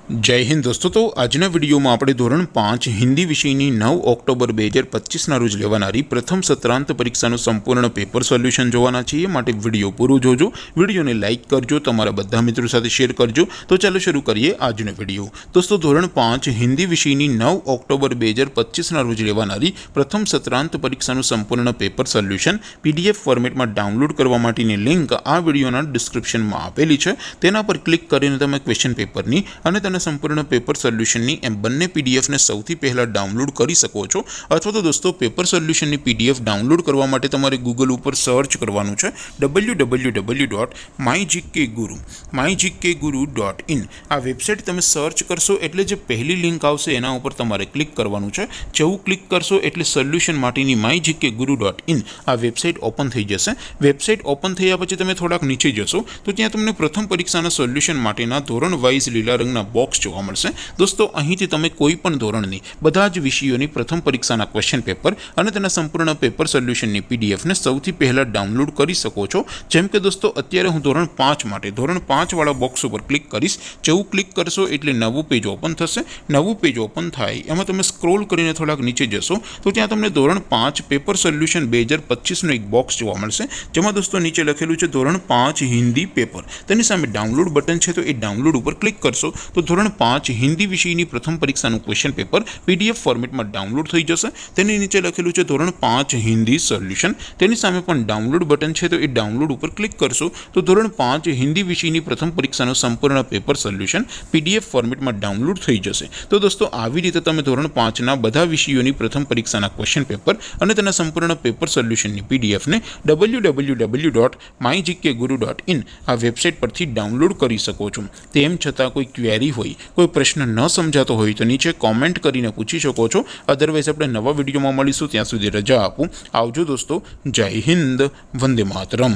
जय हिंद दोस्तों। तो आजना विडियो में आपणे धोरण 5 हिंदी विषयनी 9 ऑक्टोबर 2025 ना रोज लेवानारी प्रथम सत्रांत परीक्षाનું संपूर्ण पेपर सोल्यूशन जोवाना छीए। माटे विडियो पूरो जोजो, विडियोने लाइक करजो, तमारा बधा मित्रों साथे शेर करजो। तो चलो शुरू करिए आजनो विडियो। दोस्तों धोरण 5 हिंदी विषयनी 9 ऑक्टोबर 2025 ना रोज लेवानारी प्रथम सत्रांत परीक्षाનું संपूर्ण पेपर सोल्यूशन पीडीएफ फॉर्मेट में डाउनलॉड करवा माटेनी लिंक आ विडियोना डिस्क्रिप्शन में आपेली छे। तेना पर क्लिक करीने तमे क्वेश्चन पेपरनी अने तेना संपूर्ण पेपर सोल्यूशन एम बने पीडीएफ ने सौथी पहला डाउनलॉड कर सको छो। अथवा तो दोस्तों पेपर सोल्यूशन पीडीएफ डाउनलॉड करवा माटे तमारे गूगल पर सर्च करवानुं छे www.mygkguru.in। आ वेबसाइट तमे सर्च करशो एटले जे पहली लिंक आवशे एना उपर तमारे क्लिक करवानुं छे। जेवुं क्लिक करशो एटले सोल्यूशन माटेनी mygkguru.in आ वेबसाइट ओपन थई जशे। वेबसाइट ओपन थया पछी तमे थोड़ाक नीचे जशो तो त्यां तमने प्रथम परीक्षाना सोल्यूशन माटेना धोरण वाइज लीला रंगना बॉक्स जोवा मळशे। दोस्तों અહીંથી તમે કોઈ પણ ધોરણની બધા જ વિષયોની પ્રથમ પરીક્ષાના ક્વેશ્ચન પેપર અને તેના સંપૂર્ણ પેપર સોલ્યુશનની પીડીએફ ને સૌથી પહેલા ડાઉનલોડ કરી શકો છો। જેમ કે દોસ્તો અત્યારે હું ધોરણ 5 માટે ધોરણ 5 વાળા બોક્સ ઉપર ક્લિક કરીશ। જેવું ક્લિક કરશો એટલે નવું પેજ ઓપન થશે। નવું પેજ ઓપન થાય એમાં તમે સ્ક્રોલ કરીને થોડાક નીચે જશો તો ત્યાં તમને ધોરણ 5 પેપર સોલ્યુશન 2025 નો એક બોક્સ જોવા મળશે। જેમાં દોસ્તો નીચે લખેલું છે ધોરણ 5 हिंदी पेपर। તેની સામે ડાઉનલોડ બટન છે તો એ ડાઉનલોડ ઉપર ક્લિક કરશો તો ધોરણ 5 हिंदी विषयनी प्रथम परीक्षाનું क्वेश्चन पेपर पीडीएफ फॉर्मेट में डाउनलॉड थई जशे। तेनी नीचे लखेलुं छे धोरण 5 हिंदी सोल्यूशन। तेनी सामे पण डाउनलॉड बटन छे तो ए डाउनलॉड पर क्लिक करशो तो धोरण 5 हिंदी विषयनी प्रथम परीक्षाનું संपूर्ण पेपर सोल्यूशन पीडीएफ फॉर्मेट में डाउनलॉड थई जशे। तो दोस्तों આવી રીતે તમે ધોરણ 5 ના બધા વિષયોની પ્રથમ પરીક્ષાના ક્વેશ્ચન પેપર અને તેના સંપૂર્ણ પેપર સોલ્યુશનની પીડીએફ ને www.mygkguru.in આ વેબસાઇટ પરથી ડાઉનલોડ કરી શકો છો। તેમ છતાં કોઈ ક્વેરી હોય, कोई प्रश्न न समझातो होय तो नीचे कॉमेंट करीने पूछी शको छो। अदरवाइज आपणे नवा विडियो में मळीशुं, त्यां सुधी रजा आपो। आवजो दोस्तों। जय हिंद, वंदे मातरम।